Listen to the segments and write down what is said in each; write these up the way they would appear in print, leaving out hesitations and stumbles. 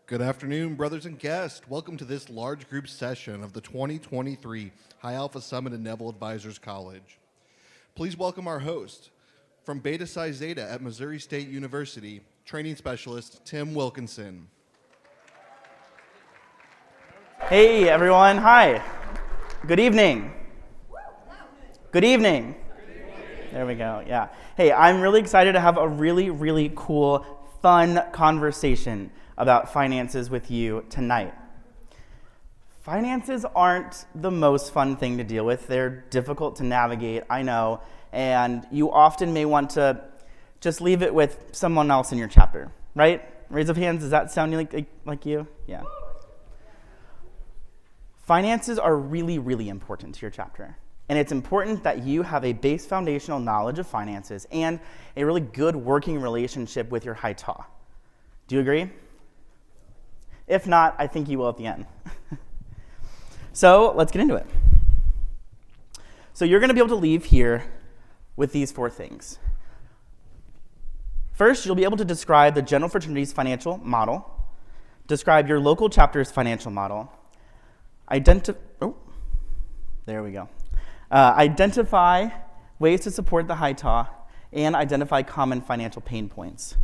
Good afternoon, brothers and guests. Welcome to this large group session of the 2023 High Alpha Summit and Neville Advisors College. Please welcome our host, from Beta Psi Zeta at Missouri State University, training specialist Tim Wilkinson. Hey everyone, hi. Good evening. Good evening. There we go, yeah. Hey, I'm really excited to have a really cool, fun conversation about finances with you tonight. Finances aren't the most fun thing to deal with. They're difficult to navigate, I know, and you often may want to just leave it with someone else in your chapter, right? Raise of hands, does that sound like you? Yeah. Finances are really important to your chapter. And it's important that you have a base foundational knowledge of finances and a really good working relationship with your high ta. Do you agree? If not, I think you will at the end. So let's get into it. So you're going to be able to leave here with these 4 things. First, you'll be able to describe the general fraternity's financial model, describe your local chapter's financial model, identify ways to support the high ta, and identify common financial pain points.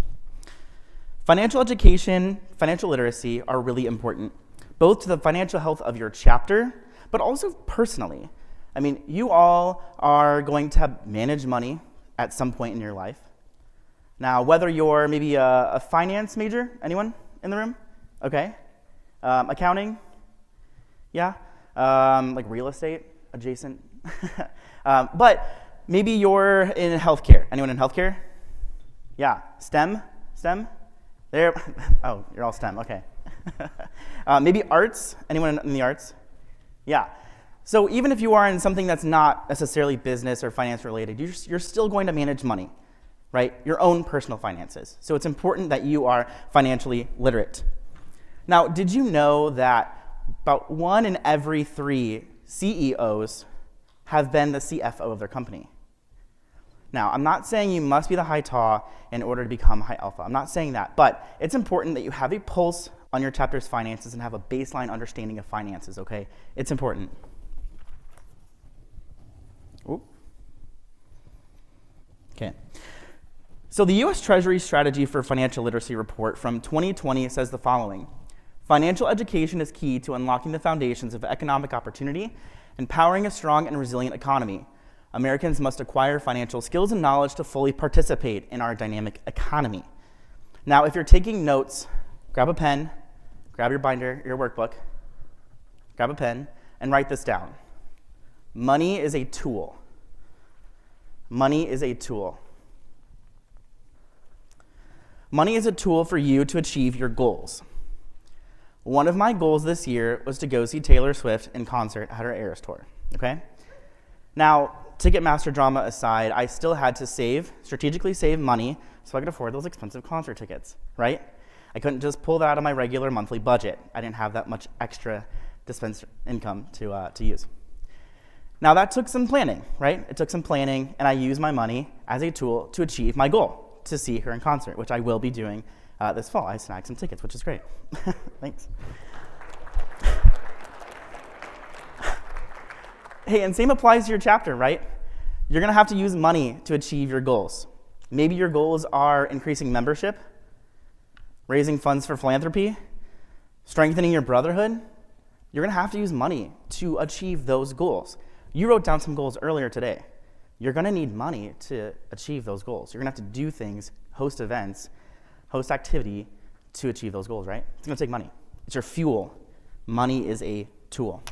Financial education, financial literacy are really important, both to the financial health of your chapter, but also personally. I mean, you all are going to manage money at some point in your life. Now, whether you're maybe a finance major, anyone in the room? Okay. Accounting? Yeah. Like real estate, adjacent. But maybe you're in healthcare. Anyone in healthcare? Yeah. STEM? There. Oh, you're all STEM. Okay. Maybe arts. Anyone in the arts? Yeah. So even if you are in something that's not necessarily business or finance related, you're still going to manage money, right? Your own personal finances. So it's important that you are financially literate. Now, did you know that about 1 in every 3 CEOs have been the CFO of their company? Now, I'm not saying you must be the high ta in order to become high alpha. I'm not saying that, but it's important that you have a pulse on your chapter's finances and have a baseline understanding of finances, okay? It's important. Ooh. Okay. So the U.S. Treasury Strategy for Financial Literacy report from 2020 says the following: financial education is key to unlocking the foundations of economic opportunity and powering a strong and resilient economy. Americans must acquire financial skills and knowledge to fully participate in our dynamic economy. Now, if you're taking notes, grab a pen, grab your binder, your workbook, grab a pen, and write this down. Money is a tool. Money is a tool. Money is a tool for you to achieve your goals. One of my goals this year was to go see Taylor Swift in concert at her Eras tour, okay? Now, Ticketmaster drama aside, I still had to strategically save money so I could afford those expensive concert tickets, right? I couldn't just pull that out of my regular monthly budget. I didn't have that much extra dispense income to use. Now, that took some planning, right? It took some planning, and I used my money as a tool to achieve my goal, to see her in concert, which I will be doing this fall. I snagged some tickets, which is great. Thanks. Hey, and same applies to your chapter, right? You're going to have to use money to achieve your goals. Maybe your goals are increasing membership, raising funds for philanthropy, strengthening your brotherhood. You're going to have to use money to achieve those goals. You wrote down some goals earlier today. You're going to need money to achieve those goals. You're going to have to do things, host events, host activity to achieve those goals, right? It's going to take money. It's your fuel. Money is a tool.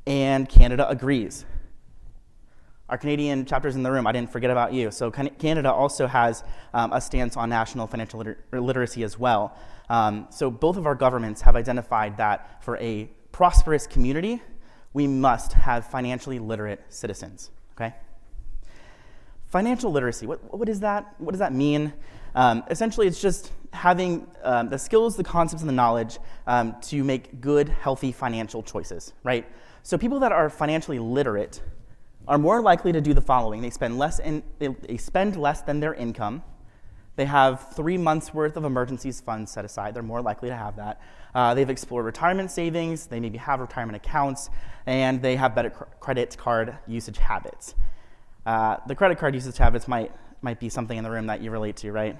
And Canada agrees. Our Canadian chapters in the room, I didn't forget about you. So Canada also has a stance on national financial literacy as well. So both of our governments have identified that for a prosperous community, we must have financially literate citizens, okay? Financial literacy, what is that? What does that mean? Essentially, it's just having the skills, the concepts, and the knowledge to make good, healthy financial choices, right? So people that are financially literate are more likely to do the following. They spend less than their income. They have 3 months worth of emergencies funds set aside. They're more likely to have that. They've explored retirement savings. They maybe have retirement accounts, and they have better credit card usage habits. The credit card usage habits might be something in the room that you relate to, right?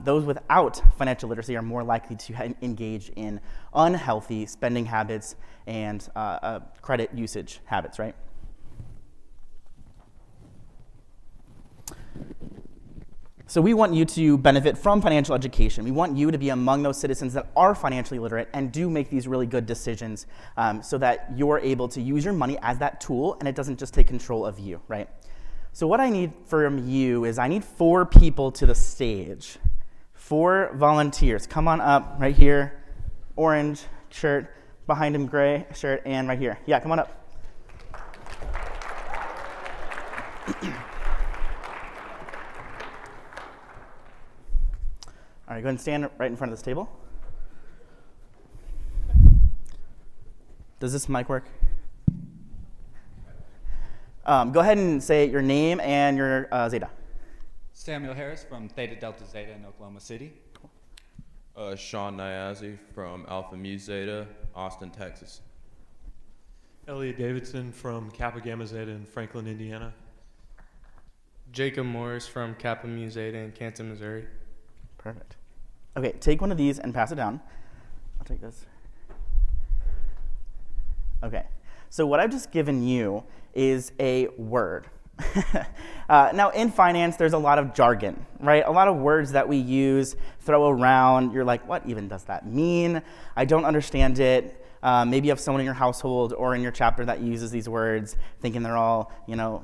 Those without financial literacy are more likely to engage in unhealthy spending habits and credit usage habits, right? So we want you to benefit from financial education. We want you to be among those citizens that are financially literate and do make these really good decisions so that you're able to use your money as that tool and it doesn't just take control of you, right? So what I need from you is I need 4 people to the stage. 4 volunteers. Come on up right here. Orange shirt, behind him gray shirt, and right here. Yeah, come on up. All right, go ahead and stand right in front of this table. Does this mic work? Go ahead and say your name and your Zeta. Samuel Harris from Theta Delta Zeta in Oklahoma City. Sean Nyazi from Alpha Mu Zeta, Austin, Texas. Elliot Davidson from Kappa Gamma Zeta in Franklin, Indiana. Jacob Morris from Kappa Mu Zeta in Canton, Missouri. Perfect. Okay, take one of these and pass it down. I'll take this. Okay, so what I've just given you is a word. Now, in finance, there's a lot of jargon, right? A lot of words that we use, throw around. You're like, what even does that mean? I don't understand it. Maybe you have someone in your household or in your chapter that uses these words, thinking they're all,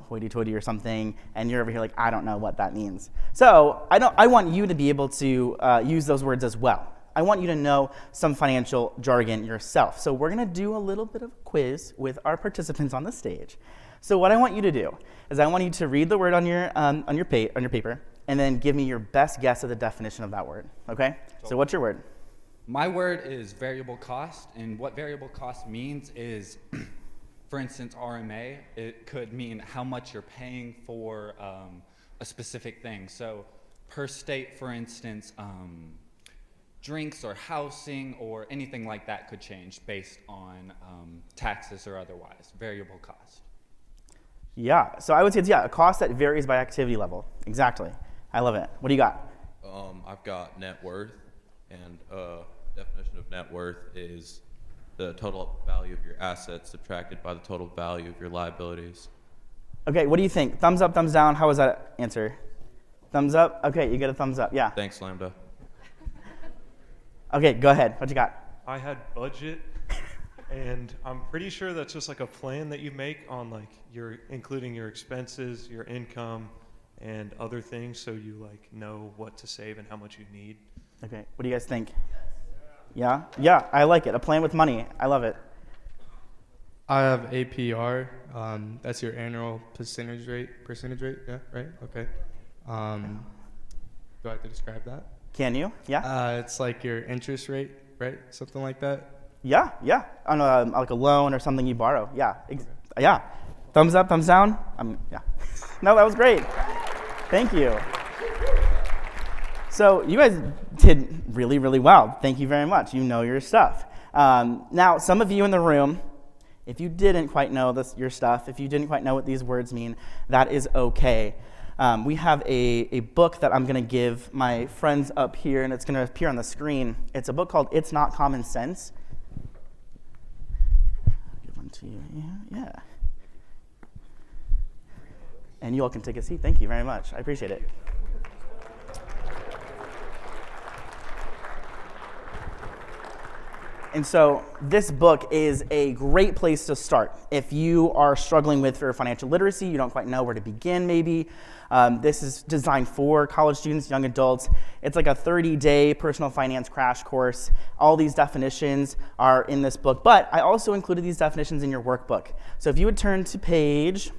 hoity-toity or something, and you're over here like, I don't know what that means. So I want you to be able to use those words as well. I want you to know some financial jargon yourself. So we're going to do a little bit of a quiz with our participants on the stage. So what I want you to do is I want you to read the word on your paper and then give me your best guess of the definition of that word. Okay? So what's your word? My word is variable cost, and what variable cost means is, for instance, RMA, it could mean how much you're paying for a specific thing. So per state, for instance, drinks or housing or anything like that could change based on taxes or otherwise, variable cost. Yeah, so I would say it's, a cost that varies by activity level. Exactly. I love it. What do you got? I've got net worth, and definition of net worth is the total value of your assets subtracted by the total value of your liabilities. Okay, what do you think? Thumbs up, thumbs down? How was that answer? Thumbs up? Okay, you get a thumbs up. Yeah. Thanks, Lambda. Okay, go ahead. What you got? I had budget, and I'm pretty sure that's just like a plan that you make on like including your expenses, your income, and other things, so you like know what to save and how much you need. Okay, what do you guys think? Yeah? Yeah, I like it. A plan with money. I love it. I have APR. That's your annual percentage rate. Yeah, right? Okay. Do I have to describe that? Can you? Yeah? It's like your interest rate, right? Something like that. Yeah. On like a loan or something you borrow. Yeah. Yeah. Thumbs up, thumbs down? Yeah. No, that was great. Thank you. So you guys did really, really well. Thank you very much. You know your stuff. Now, some of you in the room, if you didn't quite know your stuff, if you didn't quite know what these words mean, that is okay. We have a book that I'm going to give my friends up here, and it's going to appear on the screen. It's a book called It's Not Common Sense. I'll give one to you. Yeah. And you all can take a seat. Thank you very much. I appreciate it. And so this book is a great place to start. If you are struggling with your financial literacy, you don't quite know where to begin maybe, this is designed for college students, young adults. It's like a 30-day personal finance crash course. All these definitions are in this book, but I also included these definitions in your workbook. So if you would turn to page,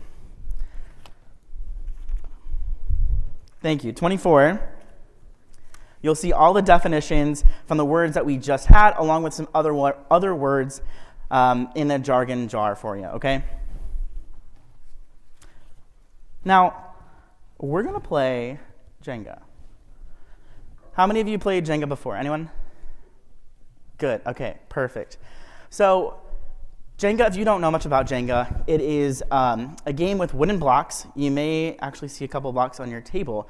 thank you, 24. You'll see all the definitions from the words that we just had, along with some other words in a jargon jar for you, okay? Now, we're going to play Jenga. how many of you played Jenga before? Anyone? Good. Okay, perfect. So Jenga, if you don't know much about Jenga, it is a game with wooden blocks. You may actually see a couple blocks on your table.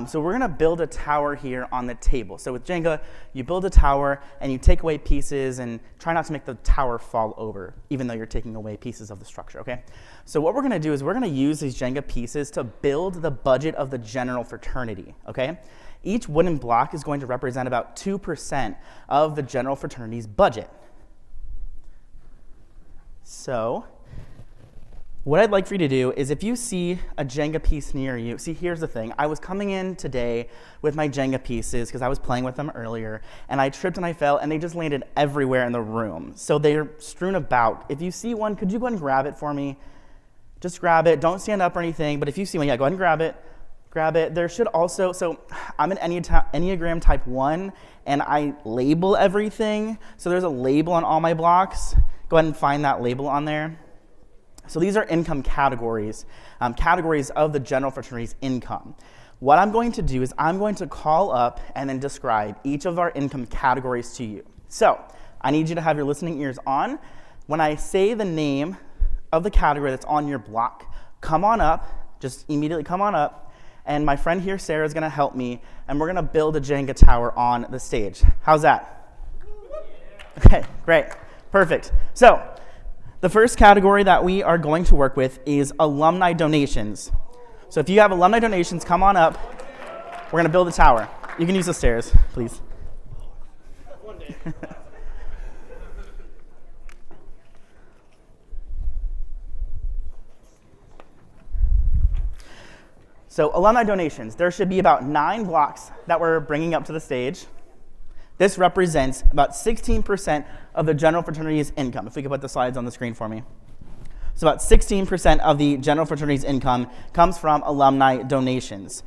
So we're going to build a tower here on the table. So with Jenga, you build a tower and you take away pieces and try not to make the tower fall over, even though you're taking away pieces of the structure, okay? So what we're going to do is we're going to use these Jenga pieces to build the budget of the general fraternity, okay? Each wooden block is going to represent about 2% of the general fraternity's budget. So what I'd like for you to do is if you see a Jenga piece near you, see, here's the thing. I was coming in today with my Jenga pieces because I was playing with them earlier, and I tripped and I fell, and they just landed everywhere in the room. So they're strewn about. If you see one, could you go ahead and grab it for me? Just grab it. Don't stand up or anything, but if you see one, yeah, go ahead and grab it. Grab it. There should also, so I'm an Enneagram type 1, and I label everything. So there's a label on all my blocks. Go ahead and find that label on there. So these are income categories, categories of the general fraternity's income. What I'm going to do is I'm going to call up and then describe each of our income categories to you. So I need you to have your listening ears on. When I say the name of the category that's on your block, come on up, just immediately come on up, and my friend here, Sarah, is going to help me, and we're going to build a Jenga tower on the stage. How's that? Okay, great, perfect. So the first category that we are going to work with is alumni donations. So if you have alumni donations, come on up. We're going to build a tower. You can use the stairs, please. One day. So alumni donations, there should be about 9 blocks that we're bringing up to the stage. This represents about 16% of the general fraternity's income. If we could put the slides on the screen for me. So about 16% of the general fraternity's income comes from alumni donations.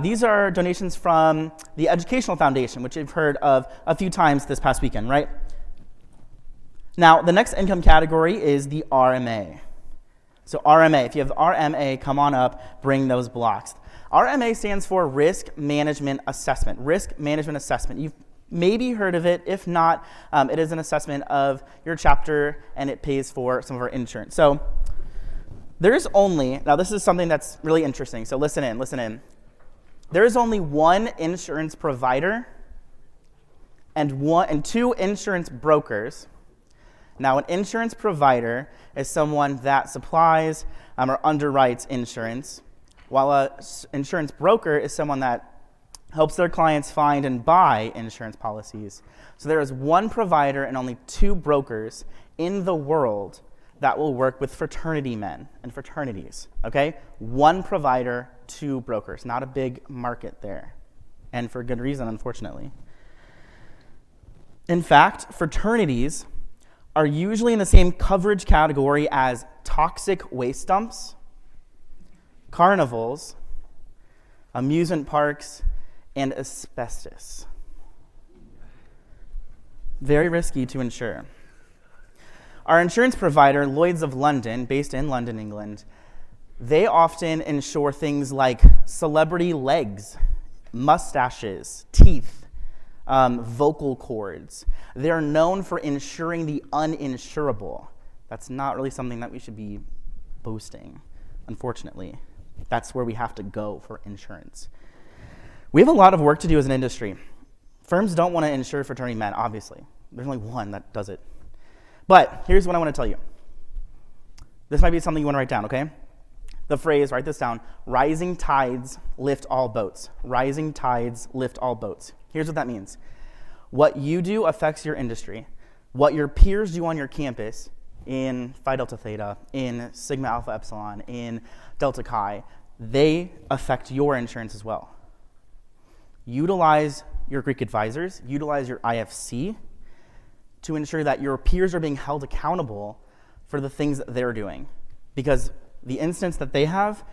These are donations from the Educational Foundation, which you've heard of a few times this past weekend, right? Now, the next income category is the RMA. So RMA, if you have the RMA, come on up, bring those blocks. RMA stands for Risk Management Assessment. Risk Management Assessment. You've maybe heard of it. If not, it is an assessment of your chapter, and it pays for some of our insurance. So there's only, now this is something that's really interesting, so listen in. There is only one insurance provider and 2 insurance brokers. Now, an insurance provider is someone that supplies or underwrites insurance, while an insurance broker is someone that helps their clients find and buy insurance policies. So there is one provider and only 2 brokers in the world that will work with fraternity men and fraternities, okay? 1 provider, 2 brokers. Not a big market there, and for good reason, unfortunately. In fact, fraternities are usually in the same coverage category as toxic waste dumps, carnivals, amusement parks, and asbestos. Very risky to insure. Our insurance provider, Lloyd's of London, based in London, England, they often insure things like celebrity legs, mustaches, teeth, vocal cords. They're known for insuring the uninsurable. That's not really something that we should be boasting, unfortunately. That's where we have to go for insurance. We have a lot of work to do as an industry. Firms don't want to insure fraternity men, obviously. There's only one that does it. But here's what I want to tell you. This might be something you want to write down, okay? The phrase, write this down, rising tides lift all boats. Rising tides lift all boats. Here's what that means. What you do affects your industry. What your peers do on your campus in Phi Delta Theta, in Sigma Alpha Epsilon, in Delta Chi, they affect your insurance as well. Utilize your Greek advisors, utilize your IFC to ensure that your peers are being held accountable for the things that they're doing, because the instance that they have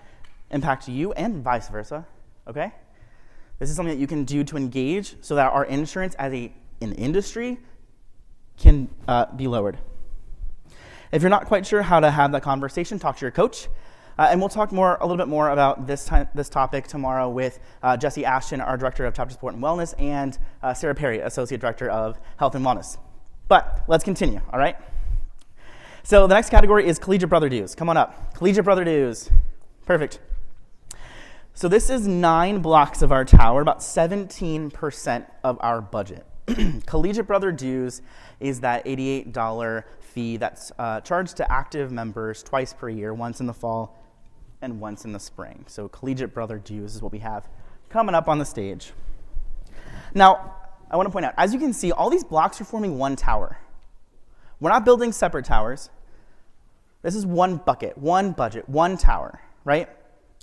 impacts you and vice versa, okay? This is something that you can do to engage so that our insurance as an industry can be lowered. If you're not quite sure how to have that conversation, talk to your coach. And we'll talk a little bit more about this topic tomorrow with Jesse Ashton, our Director of Chapter Support and Wellness, and Sarah Perry, Associate Director of Health and Wellness. But let's continue, all right? So the next category is collegiate brother dues. Come on up. Collegiate brother dues. Perfect. So this is 9 blocks of our tower, about 17% of our budget. Collegiate brother dues is that $88 fee that's charged to active members twice per year, once in the fall and once in the spring. So collegiate brother dues is what we have coming up on the stage. Now, I want to point out, as you can see, all these blocks are forming one tower. We're not building separate towers. This is one bucket, one budget, one tower, right?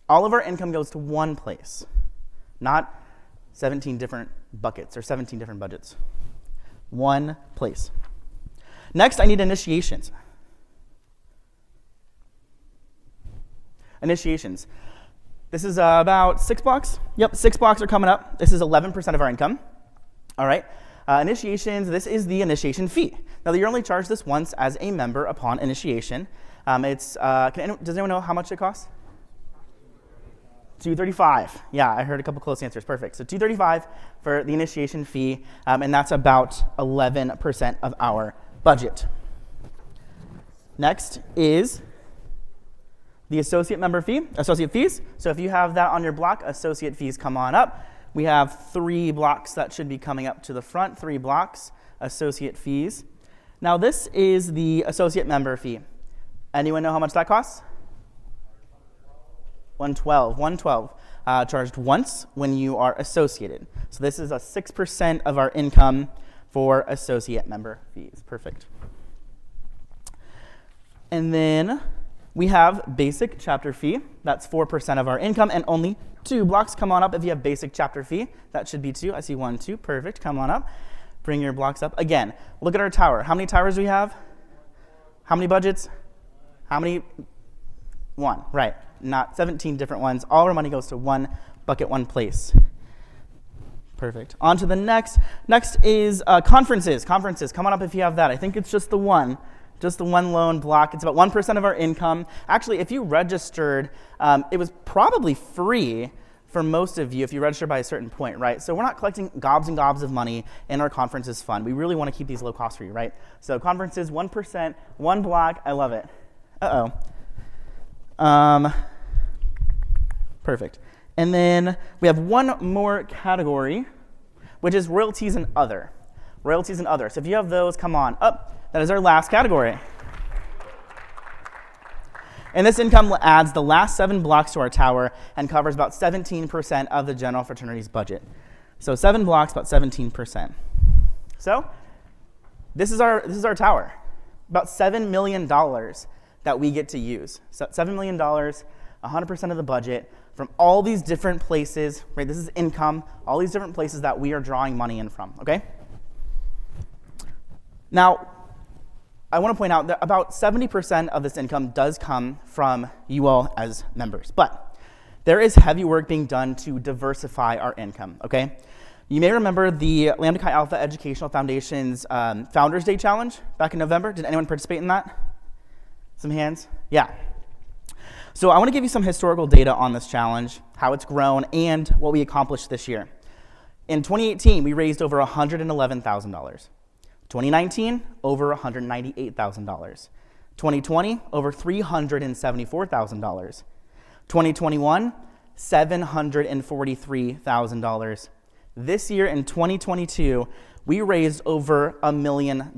All of our income goes to one place, not 17 different buckets or 17 different budgets. One place. Next, I need initiations. Initiations. This is about 6 blocks. Yep, 6 blocks are coming up. This is 11% of our income. All right. Initiations, this is the initiation fee. Now, you're only charged this once as a member upon initiation. Does anyone know how much it costs? $235. Yeah, I heard a couple close answers. Perfect. So $235 for the initiation fee, and that's about 11% of our budget. Next is the associate fees. So if you have that on your block, associate fees, come on up. We have 3 blocks that should be coming up to the front, 3 blocks, associate fees. Now this is the associate member fee. Anyone know how much that costs? $112. Charged once when you are associated. So this is a 6% of our income for associate member fees. Perfect. And then we have basic chapter fee. That's 4% of our income, and only 2 blocks. Come on up if you have basic chapter fee. That should be 2. I see 1, 2. Perfect. Come on up. Bring your blocks up. Again, look at our tower. How many towers do we have? How many budgets? How many? 1. Right. Not 17 different ones. All our money goes to one bucket, one place. Perfect. On to the next. Next is conferences. Conferences. Come on up if you have that. I think it's just the one lone block. It's about 1% of our income. Actually, if you registered, it was probably free for most of you if you register by a certain point, right? So we're not collecting gobs and gobs of money in our conferences fund. We really want to keep these low cost for you, right? So conferences, 1%, 1 block. I love it. Perfect. And then we have one more category, which is royalties and other. Royalties and other. So if you have those, come on up. That is our last category. And this income adds the last 7 blocks to our tower and covers about 17% of the general fraternity's budget. So 7 blocks, about 17%. So this is our tower. About $7 million that we get to use. So $7 million, 100% of the budget from all these different places, right? This is income, all these different places that we are drawing money in from, okay? Now, I want to point out that about 70% of this income does come from you all as members, but there is heavy work being done to diversify our income, okay? You may remember the Lambda Chi Alpha Educational Foundation's Founders Day Challenge back in November. Did anyone participate in that? Some hands? Yeah. So I want to give you some historical data on this challenge, how it's grown, and what we accomplished this year. In 2018, we raised over $111,000. 2019, over $198,000. 2020, over $374,000. 2021, $743,000. This year in 2022, we raised over $1 million.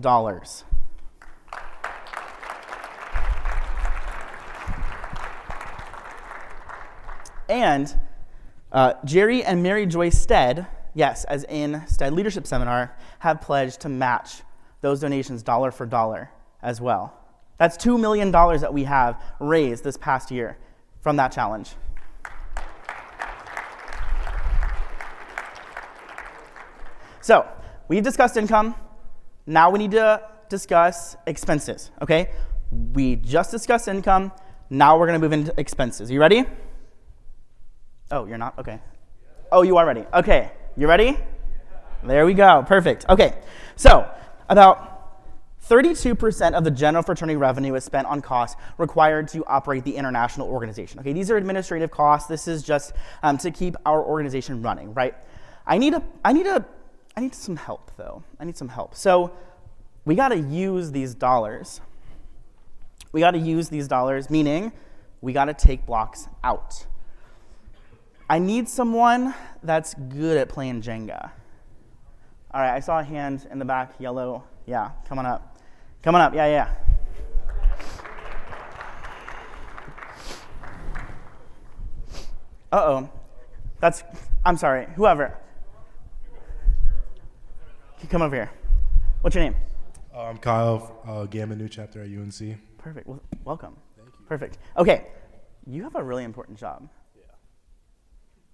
And Jerry and Mary Joy Stead, yes, as in Stead Leadership Seminar, have pledged to match those donations dollar for dollar as well. That's $2 million that we have raised this past year from that challenge. So we've discussed income. Now we need to discuss expenses, okay? We just discussed income. Now we're going to move into expenses. Are you ready? Oh, you're not? Okay. Oh, you are ready. Okay. You ready? There we go. Perfect. Okay. So about 32% of the general fraternity revenue is spent on costs required to operate the international organization. Okay, these are administrative costs. This is just to keep our organization running, right? I need some help though. I need some help. So we got to use these dollars. We got to use these dollars, meaning we got to take blocks out. I need someone that's good at playing Jenga. All right, I saw a hand in the back, yellow. Yeah, come on up. Come on up, yeah. Uh-oh. I'm sorry, whoever. You come over here. What's your name? I'm Kyle, Gamma New Chapter at UNC. Perfect, well, welcome. Thank you. Perfect. Okay, you have a really important job. Yeah.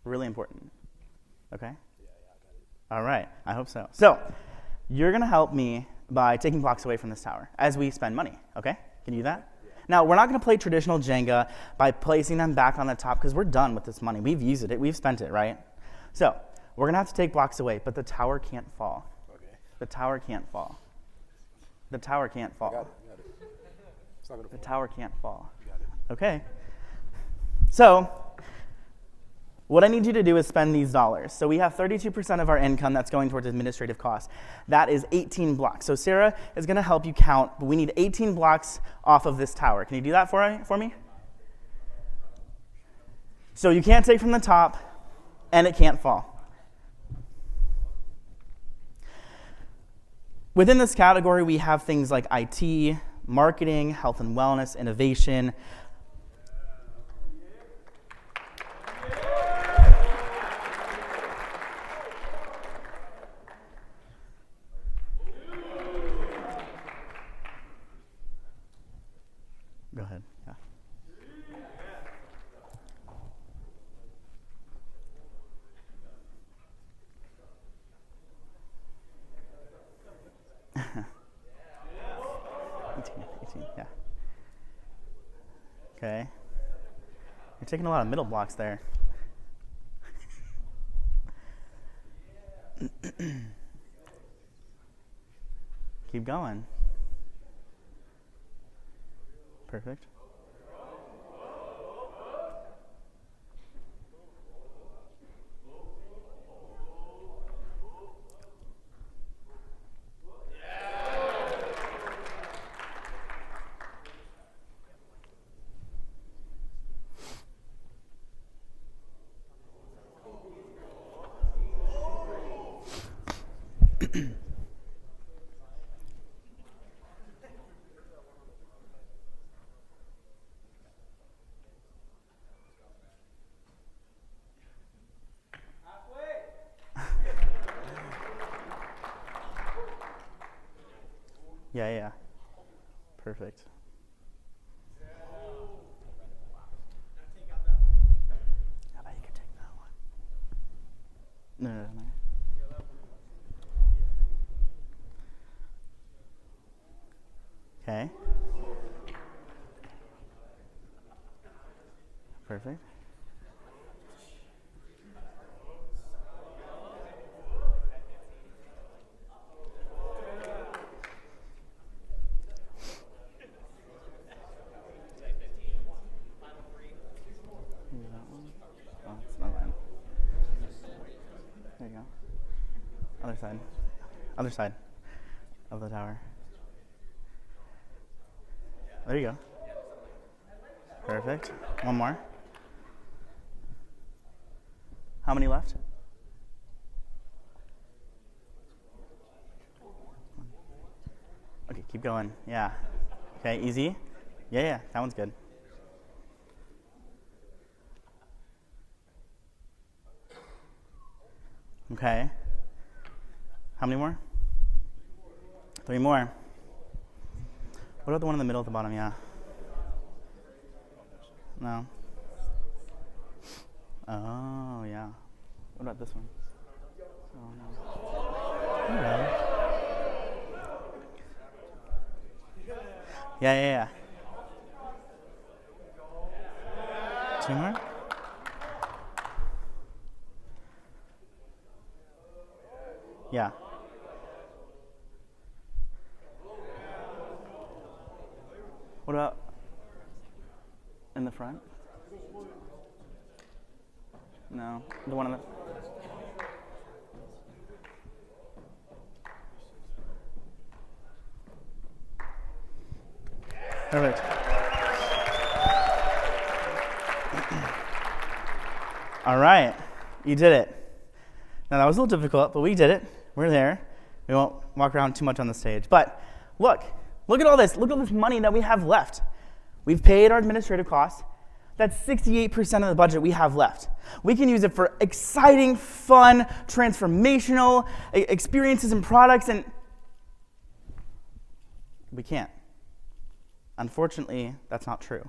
Really important, okay? Yeah, I got it. All right, I hope so. So, you're gonna help me by taking blocks away from this tower as we spend money, okay? Can you do that? Yeah. Now, we're not gonna play traditional Jenga by placing them back on the top because we're done with this money. We've used it, we've spent it, right? So, we're gonna have to take blocks away, but the tower can't fall. Okay. The tower can't fall. The tower can't fall. I got it. It's not gonna The fall. tower can't fall. You got it. Okay. So, what I need you to do is spend these dollars. So we have 32% of our income that's going towards administrative costs. That is 18 blocks. So Sarah is going to help you count, but we need 18 blocks off of this tower. Can you do that for me? So you can't take from the top, and it can't fall. Within this category, we have things like IT, marketing, health and wellness, innovation. Go ahead. Yeah. Yeah. Okay. You're taking a lot of middle blocks there. Keep going. Perfect. Yeah. Perfect. How about you could take that one? No. Okay. Perfect. There you go. Other side of the tower. There you go. Perfect. One more. How many left? Okay, keep going. Yeah. Okay, easy. Yeah, that one's good. Okay. How many more? 3 more. What about the one in the middle at the bottom? Yeah. No. Oh, yeah. What about this one? Oh, no. Okay. Yeah. 2 more? Yeah. What about in the front? No, the one on the. Perfect. All right, you did it. Now that was a little difficult, but we did it. We're there. We won't walk around too much on the stage. But look at all this. Look at all this money that we have left. We've paid our administrative costs. That's 68% of the budget we have left. We can use it for exciting, fun, transformational experiences and products, and we can't. Unfortunately, that's not true.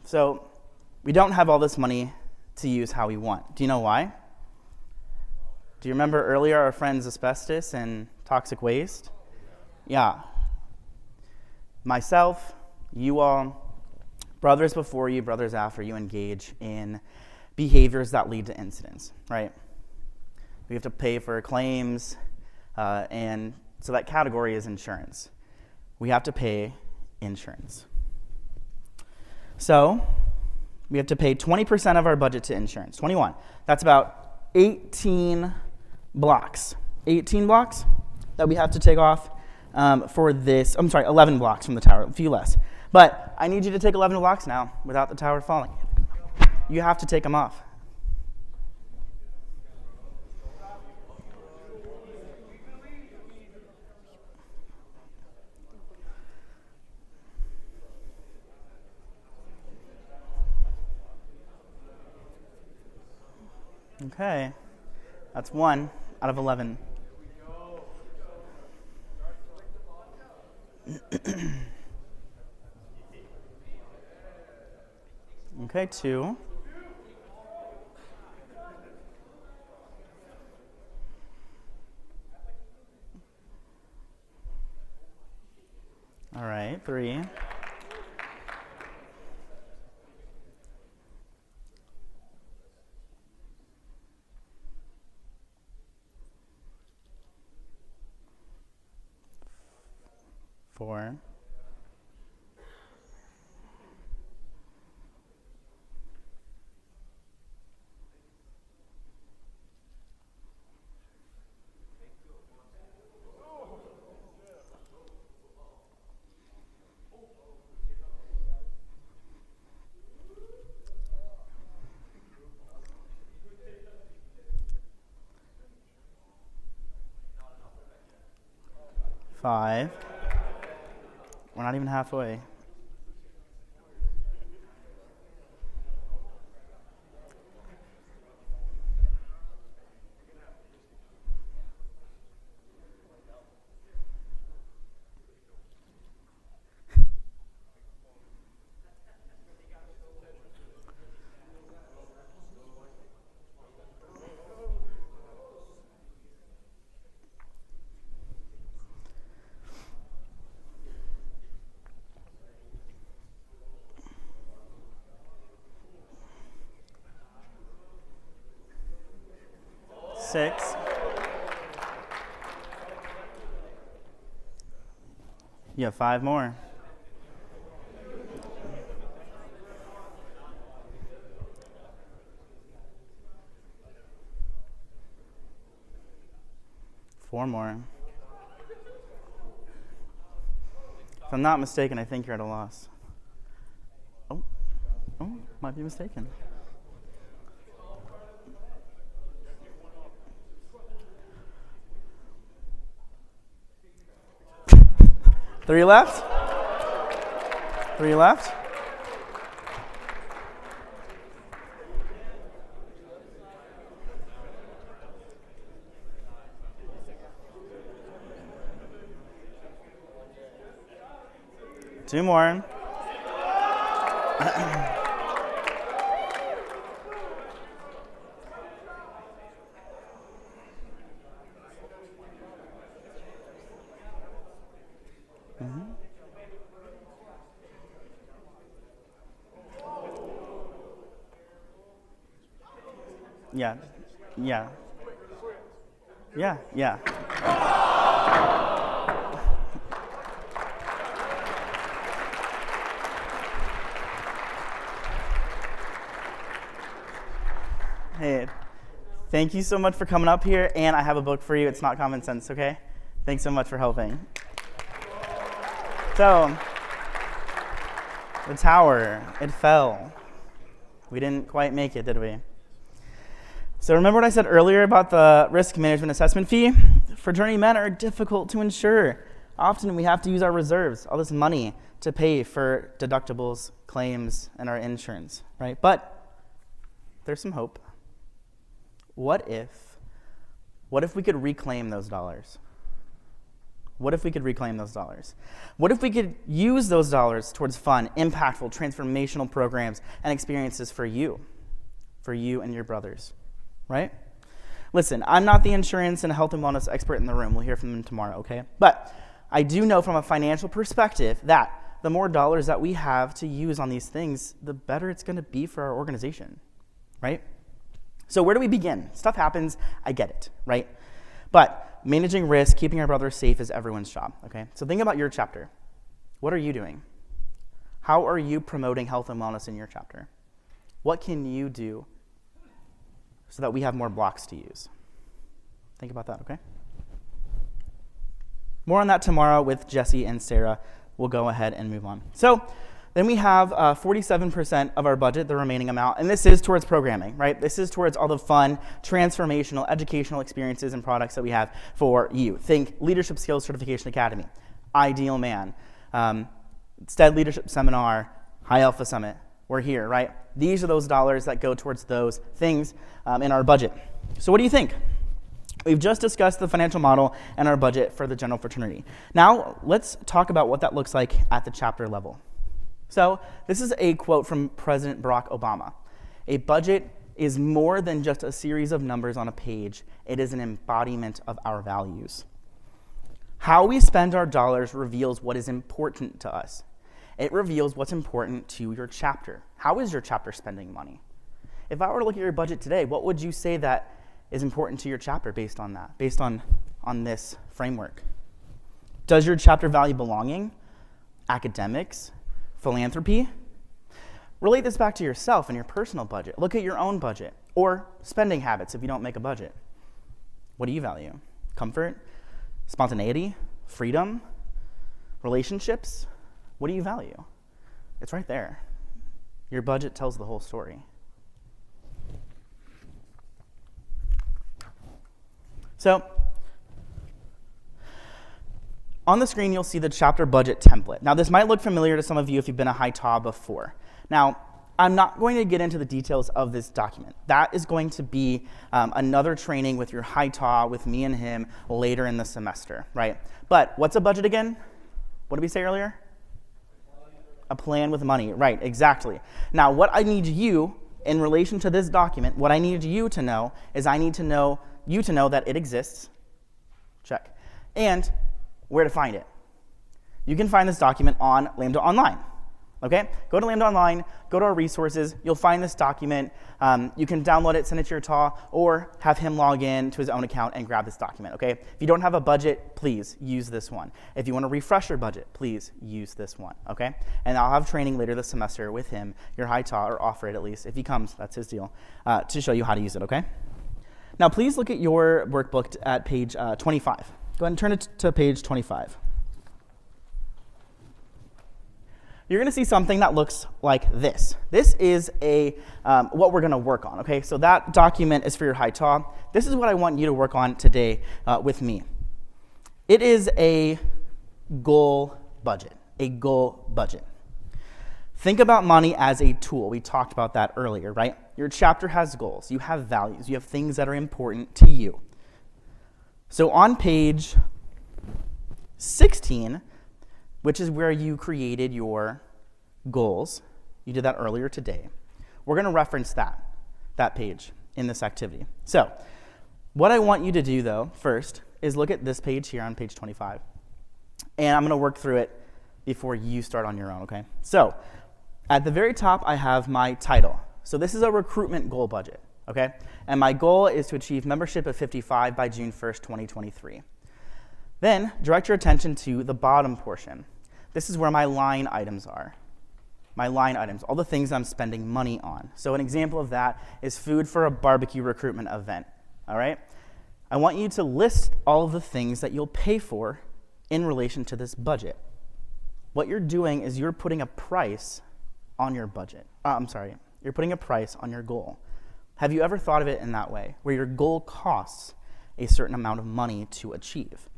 So we don't have all this money to use how we want. Do you know why? Do you remember earlier our friends asbestos and toxic waste? Yeah. Myself, you all, brothers before you, brothers after you engage in behaviors that lead to incidents, right? We have to pay for claims, and so that category is insurance. We have to pay insurance. So we have to pay 20% of our budget to insurance, 21. That's about 18 blocks. 18 blocks that we have to take off for this. I'm sorry, 11 blocks from the tower, a few less. But I need you to take 11 blocks now without the tower falling. You have to take them off. Okay, that's 1 out of 11. Okay, 2. All right, 3. Four. Five. We're not even halfway. Six. You have 5 more. Four more. If I'm not mistaken, I think you're at a loss. Oh, might be mistaken. Three left. 3 left. Two more. Yeah. Thank you so much for coming up here, and I have a book for you. It's not common sense, okay? Thanks so much for helping. So, the tower, it fell. We didn't quite make it, did we? So remember what I said earlier about the risk management assessment fee? Fraternity men are difficult to insure. Often we have to use our reserves, all this money, to pay for deductibles, claims, and our insurance, right? But there's some hope. What if we could reclaim those dollars? What if we could reclaim those dollars? What if we could use those dollars towards fun, impactful, transformational programs and experiences for you and your brothers, right? Listen, I'm not the insurance and health and wellness expert in the room. We'll hear from them tomorrow, okay? But I do know from a financial perspective that the more dollars that we have to use on these things, the better it's going to be for our organization, right? So where do we begin? Stuff happens, I get it, right? But managing risk, keeping our brothers safe is everyone's job, okay? So think about your chapter. What are you doing? How are you promoting health and wellness in your chapter? What can you do so that we have more blocks to use? Think about that, okay? More on that tomorrow with Jesse and Sarah. We'll go ahead and move on. So then we have 47% of our budget, the remaining amount, and this is towards programming, right? This is towards all the fun, transformational, educational experiences and products that we have for you. Think Leadership Skills Certification Academy, Ideal Man, STED Leadership Seminar, High Alpha Summit. We're here, right? These are those dollars that go towards those things in our budget. So what do you think? We've just discussed the financial model and our budget for the general fraternity. Now let's talk about what that looks like at the chapter level. So this is a quote from President Barack Obama. A budget is more than just a series of numbers on a page. It is an embodiment of our values. How we spend our dollars reveals what is important to us. It reveals what's important to your chapter. How is your chapter spending money? If I were to look at your budget today, what would you say that is important to your chapter based on that, based on this framework? Does your chapter value belonging, academics, philanthropy? Relate this back to yourself and your personal budget. Look at your own budget or spending habits if you don't make a budget. What do you value? Comfort, spontaneity, freedom, relationships? What do you value? It's right there. Your budget tells the whole story. So, on the screen, you'll see the chapter budget template. Now, this might look familiar to some of you if you've been a high TAW before. Now, I'm not going to get into the details of this document. That is going to be another training with your high TAW, with me and him, later in the semester, right? But what's a budget again? What did we say earlier? A plan with money, right, exactly. Now, what I need you, in relation to this document, what I need you to know is I need to know you to know that it exists, check, and where to find it. You can find this document on Lambda Online, okay? Go to Lambda Online, go to our resources, you'll find this document. You can download it, send it to your TAW, or have him log in to his own account and grab this document, okay? If you don't have a budget, please use this one. If you want to refresh your budget, please use this one, okay? And I'll have training later this semester with him, your high TAW, or offer it at least. If he comes, that's his deal, to show you how to use it, okay? Now, please look at your workbook at page 25. Go ahead and turn it to page 25. You're going to see something that looks like this. This is what we're going to work on, okay? So that document is for your high TAW. This is what I want you to work on today with me. It is a goal budget, Think about money as a tool. We talked about that earlier, right? Your chapter has goals. You have values. You have things that are important to you. So on page 16, which is where you created your goals, you did that earlier today, we're going to reference that page in this activity. So what I want you to do, though, first, is look at this page here on page 25. And I'm going to work through it before you start on your own, okay? So at the very top, I have my title. So this is a recruitment goal budget, okay? And my goal is to achieve membership of 55 by June 1st, 2023. Then direct your attention to the bottom portion. This is where my line items are. My line items, all the things I'm spending money on. So an example of that is food for a barbecue recruitment event. all right? I want you to list all of the things that you'll pay for in relation to this budget. What you're doing is you're putting a price on your budget. You're putting a price on your goal. Have you ever thought of it in that way, where your goal costs a certain amount of money to achieve?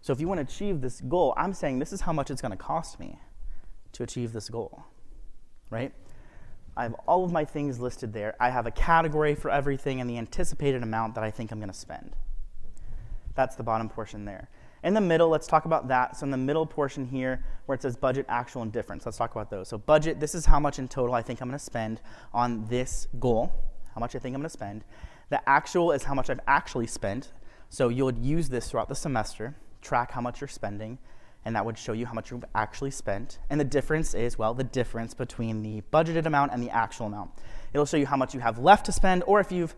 So if you want to achieve this goal, I'm saying this is how much it's going to cost me to achieve this goal, right? I have all of my things listed there. I have a category for everything and the anticipated amount that I think I'm going to spend. That's the bottom portion there. In the middle, let's talk about that. So in the middle portion here, where it says budget, actual, and difference, let's talk about those. So budget, this is how much in total I think I'm going to spend on this goal, how much I think I'm going to spend. The actual is how much I've actually spent. So you would use this throughout the semester, track how much you're spending, and that would show you how much you've actually spent. And the difference is, well, the difference between the budgeted amount and the actual amount. It'll show you how much you have left to spend, or if you've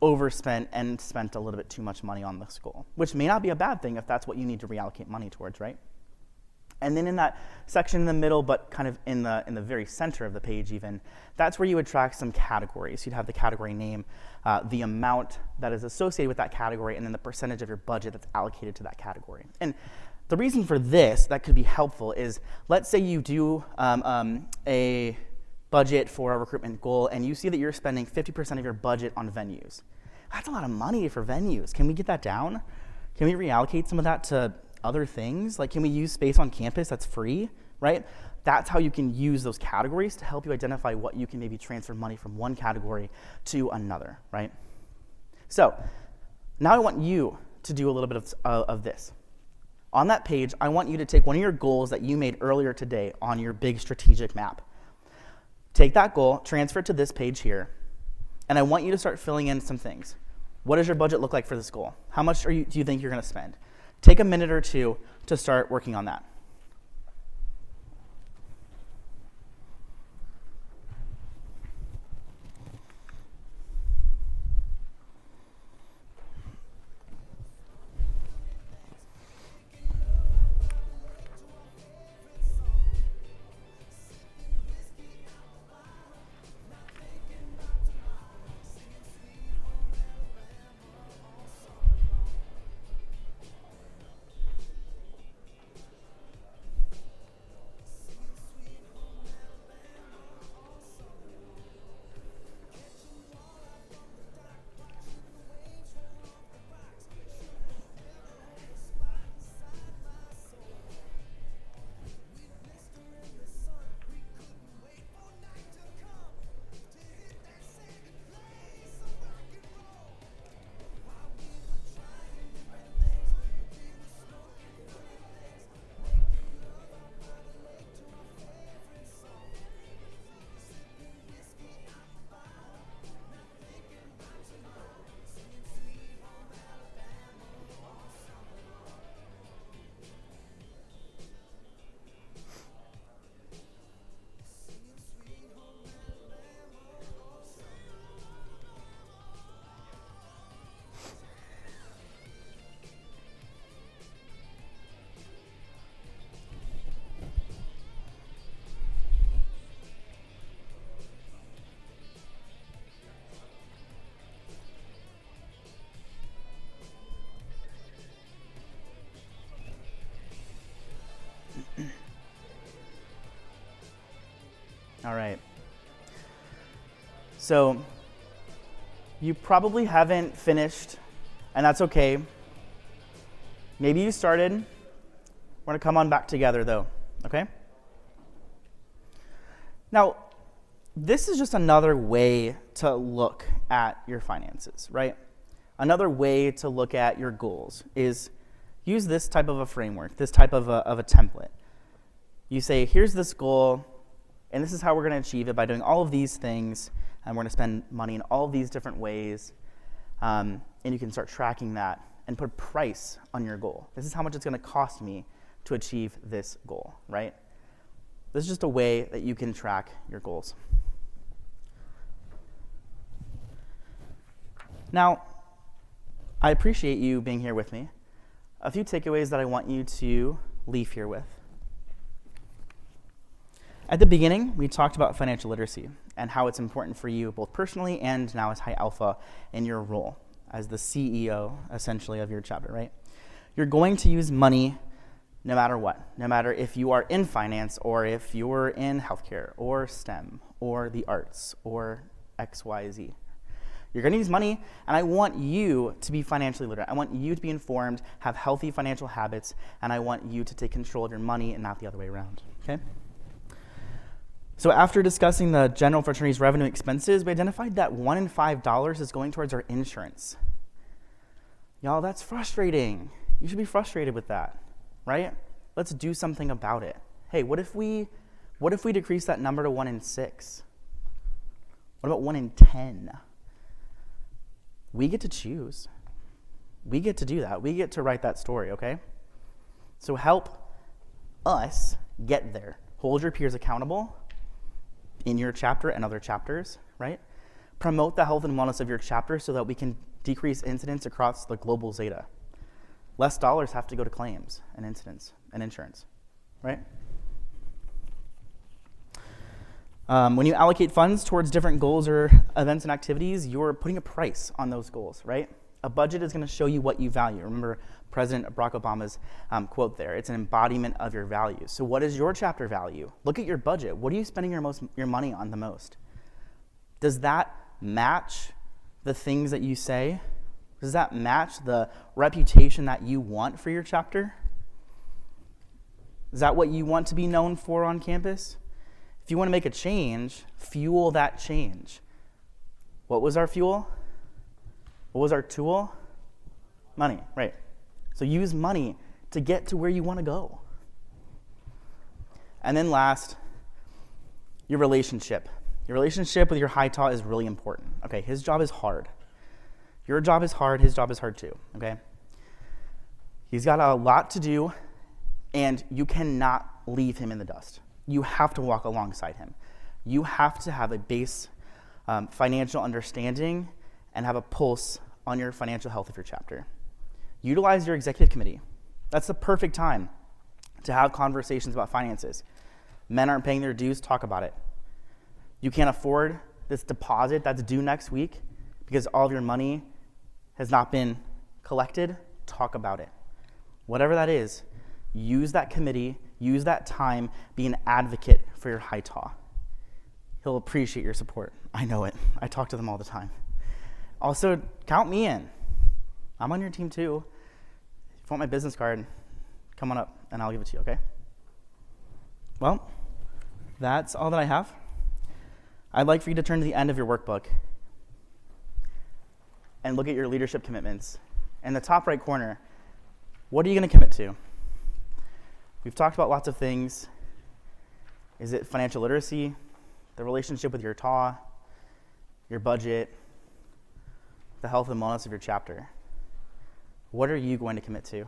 overspent and spent a little bit too much money on this goal, which may not be a bad thing if that's what you need to reallocate money towards, right? And then in that section in the middle, but kind of in the very center of the page even, that's where you would track some categories. You'd have the category name, the amount that is associated with that category, and then the percentage of your budget that's allocated to that category. And the reason for this that could be helpful is, let's say you do a budget for a recruitment goal, and you see that you're spending 50% of your budget on venues. That's a lot of money for venues. Can we get that down? Can we reallocate some of that to other things? Like, can we use space on campus that's free, right? That's how you can use those categories to help you identify what you can maybe transfer money from one category to another, right? So now I want you to do a little bit of this. On that page, I want you to take one of your goals that you made earlier today on your big strategic map. Take that goal, transfer it to this page here, and I want you to start filling in some things. What does your budget look like for this goal? How much do you think you're going to spend? Take a minute or two to start working on that. All right. So you probably haven't finished, and that's okay. Maybe you started. We're going to come on back together, though, okay? Now, this is just another way to look at your finances, right? Another way to look at your goals is use this type of a framework, this type of a template. You say, here's this goal, and this is how we're going to achieve it by doing all of these things, and we're going to spend money in all of these different ways, and you can start tracking that and put a price on your goal. This is how much it's going to cost me to achieve this goal, right? This is just a way that you can track your goals. Now, I appreciate you being here with me. A few takeaways that I want you to leave here with. At the beginning, we talked about financial literacy and how it's important for you both personally and now as High Alpha in your role as the CEO, essentially, of your chapter, right? You're going to use money no matter what, no matter if you are in finance or if you're in healthcare or STEM or the arts or XYZ. You're going to use money, and I want you to be financially literate. I want you to be informed, have healthy financial habits, and I want you to take control of your money and not the other way around, okay? So after discussing the general fraternity's revenue expenses, we identified that $1 in $5 is going towards our insurance. Y'all, that's frustrating. You should be frustrated with that, right? Let's do something about it. Hey, what if we decrease that number to 1 in 6? What about 1 in 10? We get to choose. We get to do that. We get to write that story, okay? So help us get there. Hold your peers accountable in your chapter and other chapters, right? Promote the health and wellness of your chapter so that we can decrease incidents across the global Zeta. Less dollars have to go to claims and incidents and insurance, right? When you allocate funds towards different goals or events and activities, you're putting a price on those goals, right? A budget is going to show you what you value. Remember President Barack Obama's quote there. It's an embodiment of your values. So what is your chapter value? Look at your budget. What are you spending your money on the most? Does that match the things that you say? Does that match the reputation that you want for your chapter? Is that what you want to be known for on campus? If you want to make a change, fuel that change. What was our fuel? What was our tool? Money, right. So use money to get to where you want to go. And then last, your relationship. Your relationship with your high ta is really important. Okay, his job is hard. Your job is hard, his job is hard too, okay? He's got a lot to do, and you cannot leave him in the dust. You have to walk alongside him. You have to have a base financial understanding and have a pulse on your financial health of your chapter. Utilize your executive committee. That's the perfect time to have conversations about finances. Men aren't paying their dues, talk about it. You can't afford this deposit that's due next week because all of your money has not been collected, talk about it. Whatever that is, use that committee, use that time, be an advocate for your high ta. He'll appreciate your support. I know it. I talk to them all the time. Also, count me in. I'm on your team too. If you want my business card, come on up and I'll give it to you, okay? Well, that's all that I have. I'd like for you to turn to the end of your workbook and look at your leadership commitments. In the top right corner, what are you going to commit to? We've talked about lots of things. Is it financial literacy, the relationship with your TA, your budget, the health and wellness of your chapter? What are you going to commit to?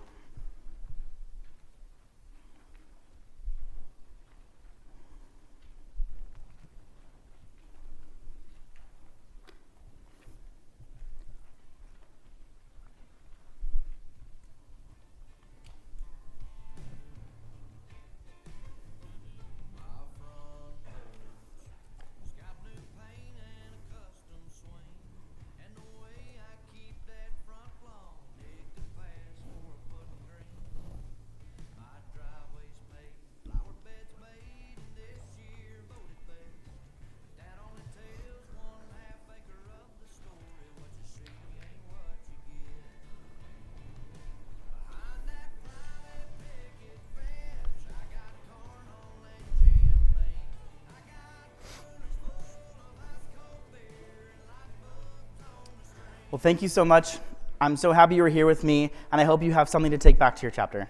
Well, thank you so much. I'm so happy you were here with me, and I hope you have something to take back to your chapter.